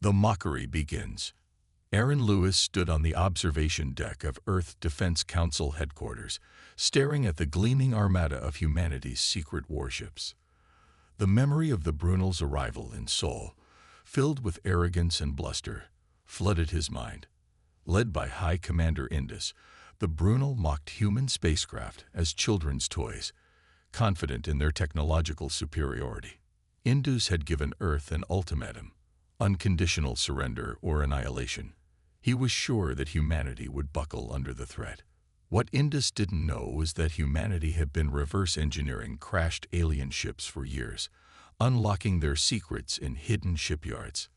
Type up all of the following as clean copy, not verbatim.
The mockery begins. Aaron Lewis stood on the observation deck of Earth Defense Council headquarters, staring at the gleaming armada of humanity's secret warships. The memory of the Brunel's arrival in Seoul, filled with arrogance and bluster, flooded his mind. Led by High Commander Indus, the Brunel mocked human spacecraft as children's toys, confident in their technological superiority. Indus had given Earth an ultimatum: unconditional surrender or annihilation. He was sure that humanity would buckle under the threat. What Indus didn't know was that humanity had been reverse engineering crashed alien ships for years, unlocking their secrets in hidden shipyards.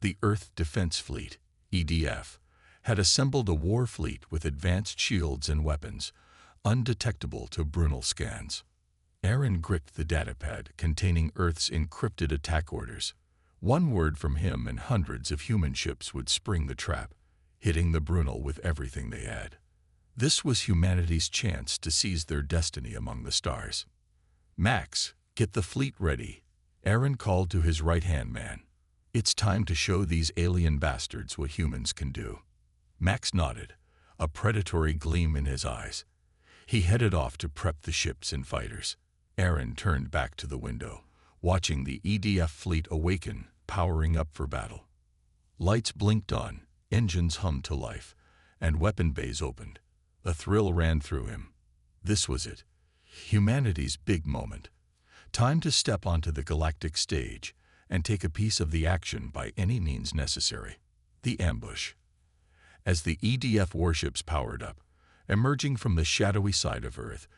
The Earth Defense Fleet, EDF, had assembled a war fleet with advanced shields and weapons, undetectable to Brunel scans. Aaron gripped the datapad containing Earth's encrypted attack orders. One word from him and hundreds of human ships would spring the trap, hitting the Brunel with everything they had. This was humanity's chance to seize their destiny among the stars. "Max, get the fleet ready," Aaron called to his right-hand man. "It's time to show these alien bastards what humans can do." Max nodded, a predatory gleam in his eyes. He headed off to prep the ships and fighters. Aaron turned back to the window, watching the EDF fleet awaken, powering up for battle. Lights blinked on, engines hummed to life, and weapon bays opened. A thrill ran through him. This was it, humanity's big moment. Time to step onto the galactic stage and take a piece of the action by any means necessary. The ambush. As the EDF warships powered up, emerging from the shadowy side of Earth,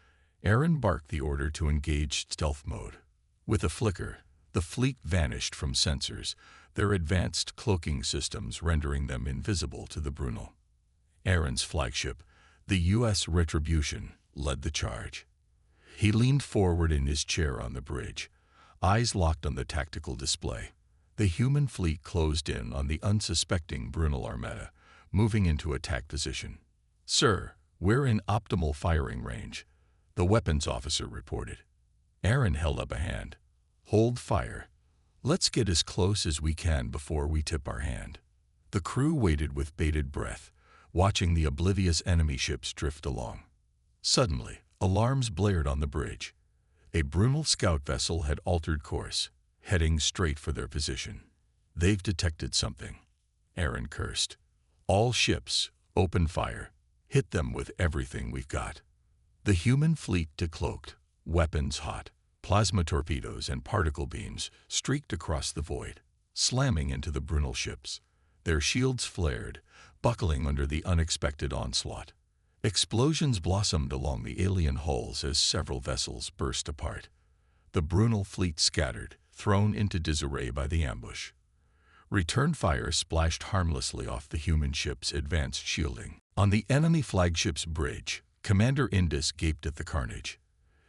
Aaron barked the order to engage stealth mode. With a flicker, the fleet vanished from sensors, their advanced cloaking systems rendering them invisible to the Brunel. Aaron's flagship, the U.S. Retribution, led the charge. He leaned forward in his chair on the bridge, eyes locked on the tactical display. The human fleet closed in on the unsuspecting Brunel armada, moving into attack position. "Sir, we're in optimal firing range," the weapons officer reported. Aaron held up a hand. "Hold fire. Let's get as close as we can before we tip our hand." The crew waited with bated breath, watching the oblivious enemy ships drift along. Suddenly, alarms blared on the bridge. A Brunel scout vessel had altered course, heading straight for their position. "They've detected something," Aaron cursed. "All ships, open fire. Hit them with everything we've got." The human fleet decloaked, weapons hot. Plasma torpedoes and particle beams streaked across the void, slamming into the Brunel ships. Their shields flared, buckling under the unexpected onslaught. Explosions blossomed along the alien hulls as several vessels burst apart. The Brunel fleet scattered, thrown into disarray by the ambush. Return fire splashed harmlessly off the human ship's advanced shielding. On the enemy flagship's bridge, Commander Indus gaped at the carnage.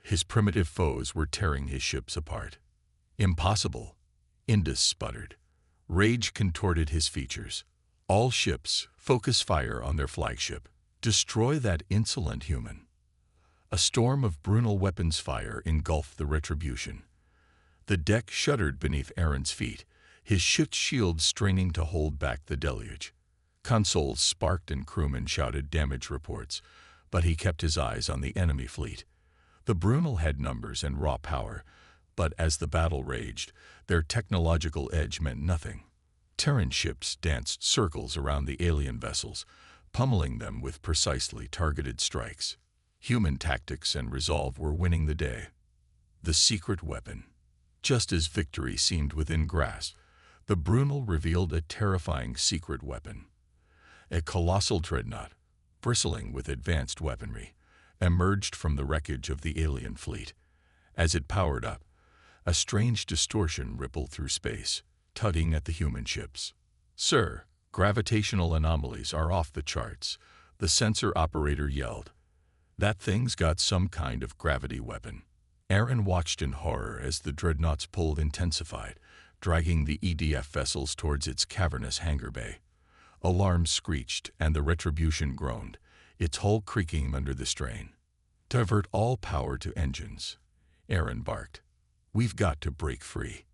His primitive foes were tearing his ships apart. "Impossible," Indus sputtered. Rage contorted his features. "All ships, focus fire on their flagship. Destroy that insolent human." A storm of Brunel weapons fire engulfed the Retribution. The deck shuddered beneath Aaron's feet, his ship's shields straining to hold back the deluge. Consoles sparked and crewmen shouted damage reports, but he kept his eyes on the enemy fleet. The Brunel had numbers and raw power, but as the battle raged, their technological edge meant nothing. Terran ships danced circles around the alien vessels, pummeling them with precisely targeted strikes. Human tactics and resolve were winning the day. The secret weapon. Just as victory seemed within grasp, the Brunel revealed a terrifying secret weapon. A colossal dreadnought, bristling with advanced weaponry, emerged from the wreckage of the alien fleet. As it powered up, a strange distortion rippled through space, tugging at the human ships. "Sir, gravitational anomalies are off the charts," the sensor operator yelled. "That thing's got some kind of gravity weapon." Aaron watched in horror as the dreadnought's pull intensified, dragging the EDF vessels towards its cavernous hangar bay. Alarms screeched and the Retribution groaned, its hull creaking under the strain. "Divert all power to engines," Aaron barked. "We've got to break free."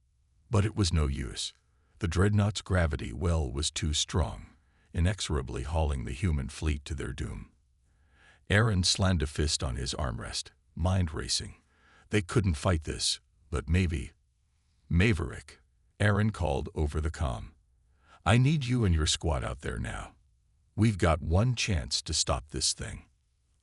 But it was no use. The dreadnought's gravity well was too strong, inexorably hauling the human fleet to their doom. Aaron slammed a fist on his armrest, mind racing. They couldn't fight this, but maybe. Maverick, Aaron called over the comm. I need you and your squad out there now. We've got one chance to stop this thing.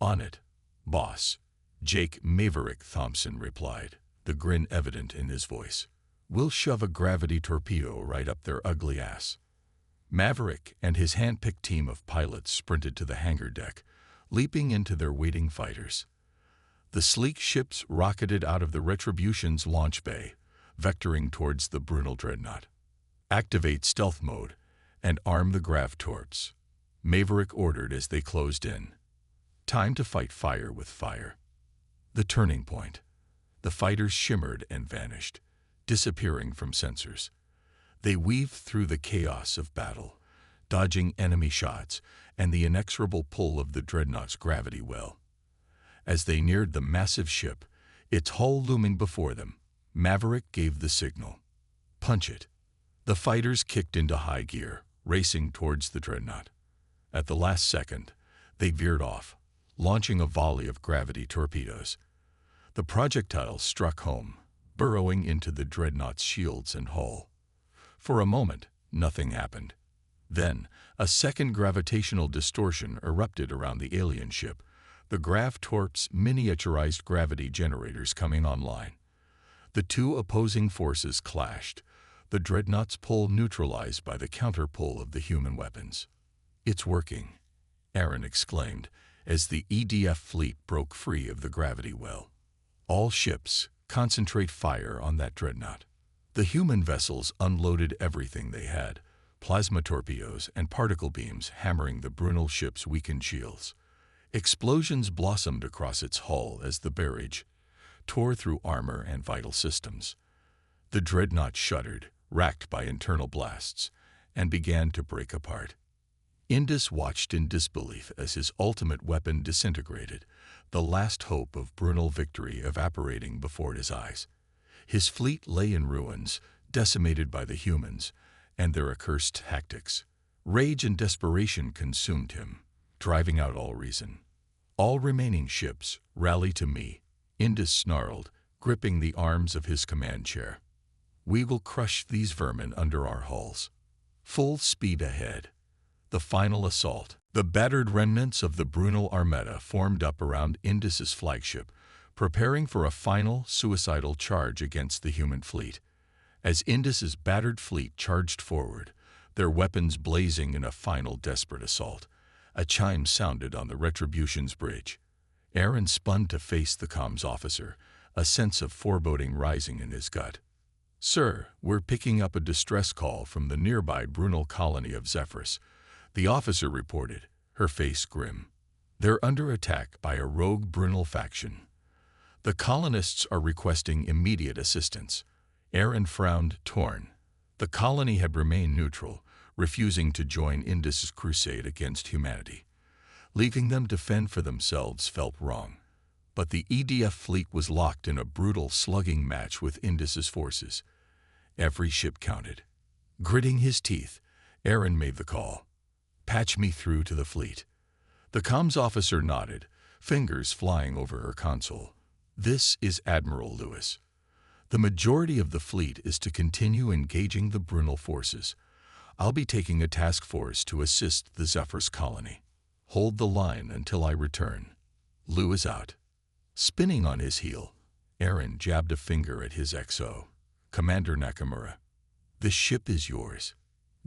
On it, boss. Jake Maverick Thompson replied, the grin evident in his voice. We'll shove a gravity torpedo right up their ugly ass. Maverick and his hand-picked team of pilots sprinted to the hangar deck, leaping into their waiting fighters. The sleek ships rocketed out of the Retribution's launch bay, vectoring towards the Brunel dreadnought. Activate stealth mode and arm the grav torps, Maverick ordered as they closed in. Time to fight fire with fire. The turning point. The fighters shimmered and vanished, disappearing from sensors. They weaved through the chaos of battle, dodging enemy shots and the inexorable pull of the dreadnought's gravity well. As they neared the massive ship, its hull looming before them, Maverick gave the signal. Punch it. The fighters kicked into high gear, racing towards the dreadnought. At the last second, they veered off, launching a volley of gravity torpedoes. The projectiles struck home, burrowing into the dreadnought's shields and hull. For a moment, nothing happened. Then, a second gravitational distortion erupted around the alien ship, the Grav Torp's miniaturized gravity generators coming online. The two opposing forces clashed, the dreadnought's pull neutralized by the counterpull of the human weapons. It's working, Aaron exclaimed, as the EDF fleet broke free of the gravity well. All ships, concentrate fire on that dreadnought. The human vessels unloaded everything they had, plasma torpedoes and particle beams hammering the Brunel ship's weakened shields. Explosions blossomed across its hull as the barrage tore through armor and vital systems. The dreadnought shuddered, racked by internal blasts, and began to break apart. Indus watched in disbelief as his ultimate weapon disintegrated, the last hope of Brunel victory evaporating before his eyes. His fleet lay in ruins, decimated by the humans and their accursed tactics. Rage and desperation consumed him, driving out all reason. All remaining ships, rally to me, Indus snarled, gripping the arms of his command chair. We will crush these vermin under our hulls. Full speed ahead. The final assault. The battered remnants of the Brunel Armada formed up around Indus's flagship, preparing for a final suicidal charge against the human fleet. As Indus's battered fleet charged forward, their weapons blazing in a final desperate assault, a chime sounded on the Retribution's bridge. Aaron spun to face the comms officer, a sense of foreboding rising in his gut. Sir, we're picking up a distress call from the nearby Brunel colony of Zephyrus, the officer reported, her face grim. They're under attack by a rogue Brunel faction. The colonists are requesting immediate assistance. Aaron frowned, torn. The colony had remained neutral, refusing to join Indus's crusade against humanity. Leaving them to fend for themselves felt wrong. But the EDF fleet was locked in a brutal slugging match with Indus's forces. Every ship counted. Gritting his teeth, Aaron made the call. Patch me through to the fleet. The comms officer nodded, fingers flying over her console. This is Admiral Lewis. The majority of the fleet is to continue engaging the Brunel forces. I'll be taking a task force to assist the Zephyrus colony. Hold the line until I return. Lewis out. Spinning on his heel, Aaron jabbed a finger at his XO. Commander Nakamura, this ship is yours.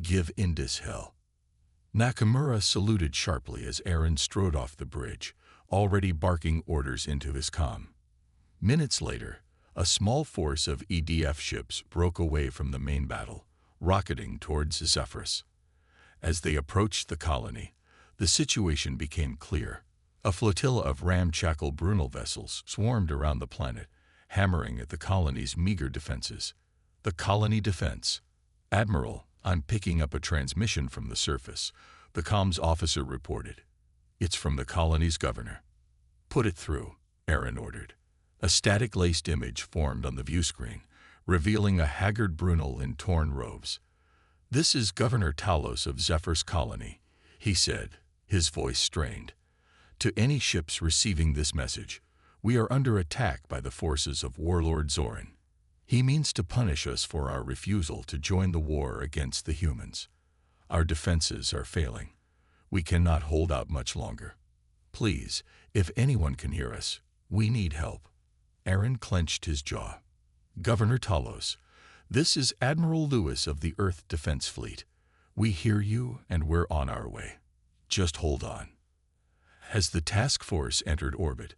Give Indus hell. Nakamura saluted sharply as Aaron strode off the bridge, already barking orders into his comm. Minutes later, a small force of EDF ships broke away from the main battle, rocketing towards Zephyrus. As they approached the colony, the situation became clear. A flotilla of ramshackle Brunel vessels swarmed around the planet, hammering at the colony's meager defenses. The colony defense. Admiral, I'm picking up a transmission from the surface, the comms officer reported. It's from the colony's governor. Put it through, Aaron ordered. A static-laced image formed on the view screen, revealing a haggard Brunel in torn robes. "This is Governor Talos of Zephyr's colony," he said, his voice strained. "To any ships receiving this message, we are under attack by the forces of Warlord Zoran. He means to punish us for our refusal to join the war against the humans. Our defenses are failing. We cannot hold out much longer. Please, if anyone can hear us, we need help." Aaron clenched his jaw. "Governor Talos, this is Admiral Lewis of the Earth Defense Fleet. We hear you and we're on our way. Just hold on." As the task force entered orbit,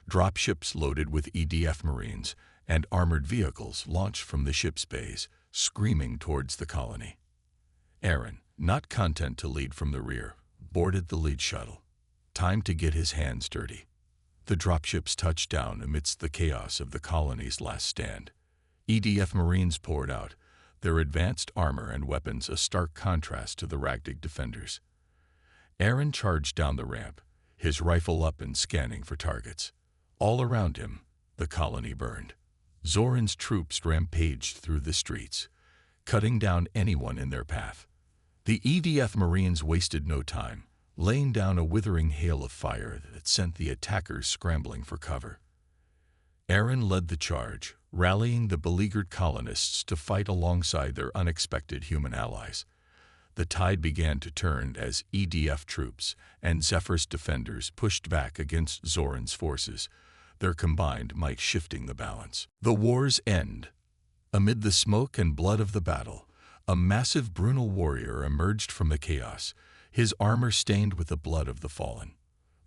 dropships loaded with EDF Marines and armored vehicles launched from the ship's bays, screaming towards the colony. Aaron, not content to lead from the rear, boarded the lead shuttle. Time to get his hands dirty. The dropships touched down amidst the chaos of the colony's last stand. EDF Marines poured out, their advanced armor and weapons a stark contrast to the Ragdig defenders. Aaron charged down the ramp, his rifle up and scanning for targets. All around him, the colony burned. Zoran's troops rampaged through the streets, cutting down anyone in their path. The EDF Marines wasted no time, laying down a withering hail of fire that sent the attackers scrambling for cover. Aaron led the charge, rallying the beleaguered colonists to fight alongside their unexpected human allies. The tide began to turn as EDF troops and Zephyr's defenders pushed back against Zoran's forces, their combined might shifting the balance. The war's end. Amid the smoke and blood of the battle, a massive Brunel warrior emerged from the chaos, his armor stained with the blood of the fallen.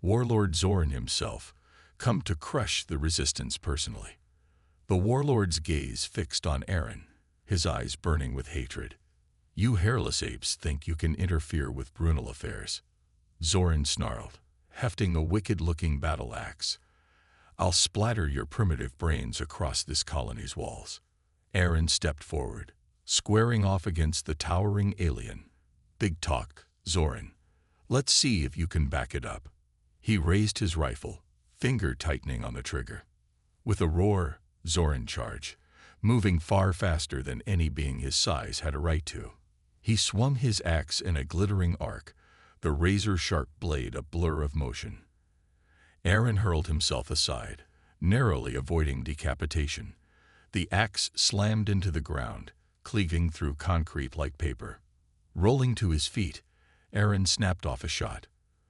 Warlord Zoran himself, come to crush the resistance personally. The warlord's gaze fixed on Aaron, his eyes burning with hatred. "You hairless apes think you can interfere with Brunel affairs," Zoran snarled, hefting a wicked-looking battle axe. "I'll splatter your primitive brains across this colony's walls." Aaron stepped forward, squaring off against the towering alien. "Big talk, Zoran. Let's see if you can back it up." He raised his rifle, finger tightening on the trigger. With a roar, Zoran charged, moving far faster than any being his size had a right to. He swung his axe in a glittering arc, the razor-sharp blade a blur of motion. Aaron hurled himself aside, narrowly avoiding decapitation. The axe slammed into the ground, cleaving through concrete like paper. Rolling to his feet, Aaron snapped off a shot.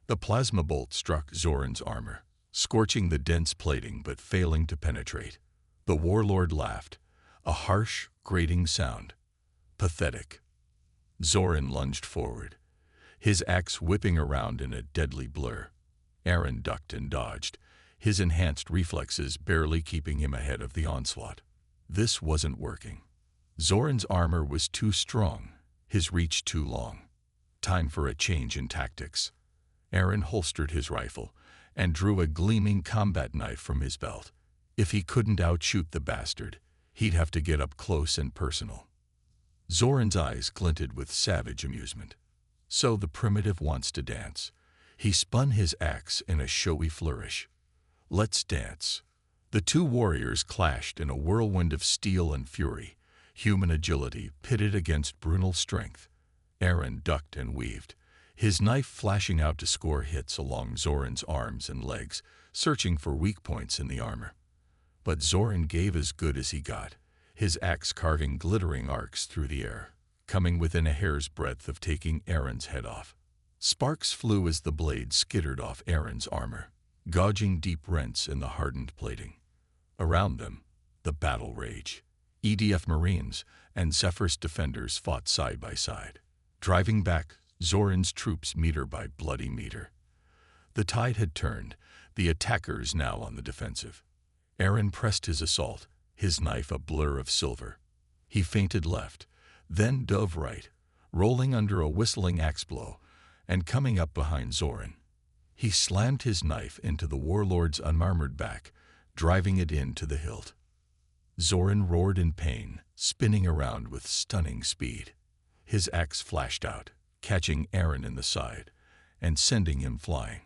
The plasma bolt struck Zoran's armor, scorching the dense plating but failing to penetrate. The warlord laughed, a harsh, grating sound. Pathetic. Zoran lunged forward, his axe whipping around in a deadly blur. Aaron ducked and dodged, his enhanced reflexes barely keeping him ahead of the onslaught. This wasn't working. Zoran's armor was too strong, his reach too long. Time for a change in tactics. Aaron holstered his rifle and drew a gleaming combat knife from his belt. If he couldn't outshoot the bastard, he'd have to get up close and personal. Zoran's eyes glinted with savage amusement. So the primitive wants to dance. He spun his axe in a showy flourish. "Let's dance." The two warriors clashed in a whirlwind of steel and fury, human agility pitted against Brunel strength. Aaron ducked and weaved, his knife flashing out to score hits along Zoran's arms and legs, searching for weak points in the armor. But Zoran gave as good as he got, his axe carving glittering arcs through the air, coming within a hair's breadth of taking Aaron's head off. Sparks flew as the blade skittered off Aaron's armor, gouging deep rents in the hardened plating. Around them, the battle raged. EDF Marines and Zephyr's defenders fought side by side, driving back Zoran's troops meter by bloody meter. The tide had turned, the attackers now on the defensive. Aaron pressed his assault, his knife a blur of silver. He feinted left, then dove right, rolling under a whistling axe blow, and coming up behind Zoran. He slammed his knife into the warlord's unarmored back, driving it into the hilt. Zoran roared in pain, spinning around with stunning speed. His axe flashed out, catching Aaron in the side and sending him flying.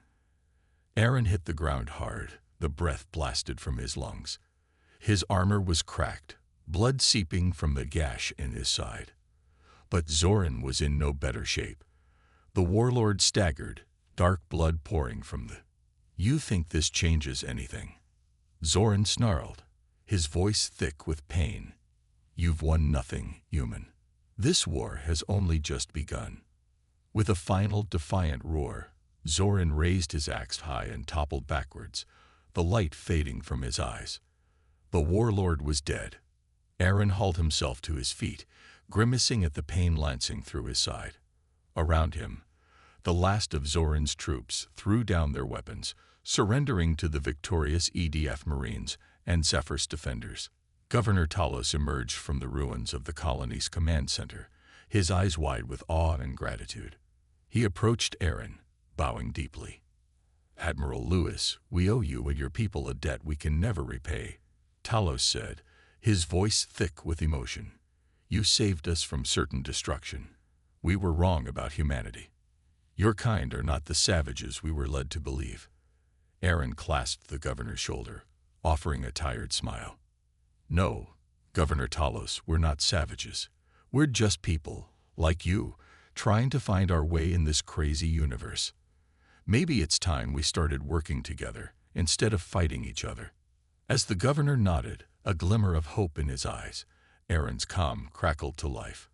Aaron hit the ground hard, the breath blasted from his lungs. His armor was cracked, blood seeping from the gash in his side. But Zoran was in no better shape. The warlord staggered, dark blood pouring from the... "You think this changes anything?" Zoran snarled, his voice thick with pain. "You've won nothing, human. This war has only just begun." With a final defiant roar, Zoran raised his axe high and toppled backwards, the light fading from his eyes. The warlord was dead. Aaron hauled himself to his feet, grimacing at the pain lancing through his side. Around him, the last of Zoran's troops threw down their weapons, surrendering to the victorious EDF Marines and Zephyr's defenders. Governor Talos emerged from the ruins of the colony's command center, his eyes wide with awe and gratitude. He approached Aaron, bowing deeply. "Admiral Lewis, we owe you and your people a debt we can never repay," Talos said, his voice thick with emotion. "You saved us from certain destruction. We were wrong about humanity. Your kind are not the savages we were led to believe." Aaron clasped the governor's shoulder, offering a tired smile. "No, Governor Talos, we're not savages. We're just people, like you, trying to find our way in this crazy universe. Maybe it's time we started working together instead of fighting each other." As the governor nodded, a glimmer of hope in his eyes, Aaron's calm crackled to life.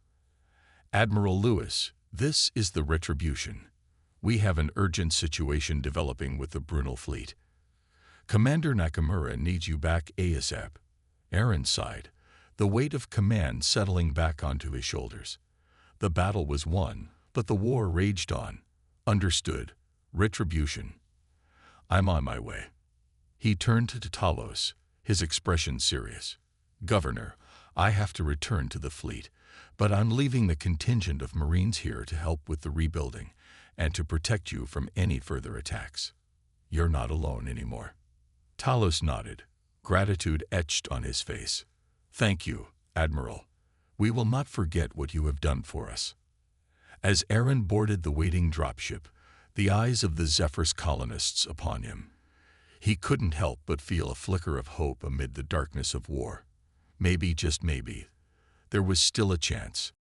"Admiral Lewis, this is the retribution. We have an urgent situation developing with the Brunel fleet. Commander Nakamura needs you back ASAP." Aaron sighed, the weight of command settling back onto his shoulders. The battle was won, but the war raged on. "Understood. Retribution. I'm on my way." He turned to Talos, his expression serious. "Governor, I have to return to the fleet, but I'm leaving the contingent of Marines here to help with the rebuilding and to protect you from any further attacks. You're not alone anymore." Talos nodded, gratitude etched on his face. "Thank you, Admiral. We will not forget what you have done for us." As Aaron boarded the waiting dropship, the eyes of the Zephyr's colonists upon him, he couldn't help but feel a flicker of hope amid the darkness of war. Maybe, just maybe, there was still a chance.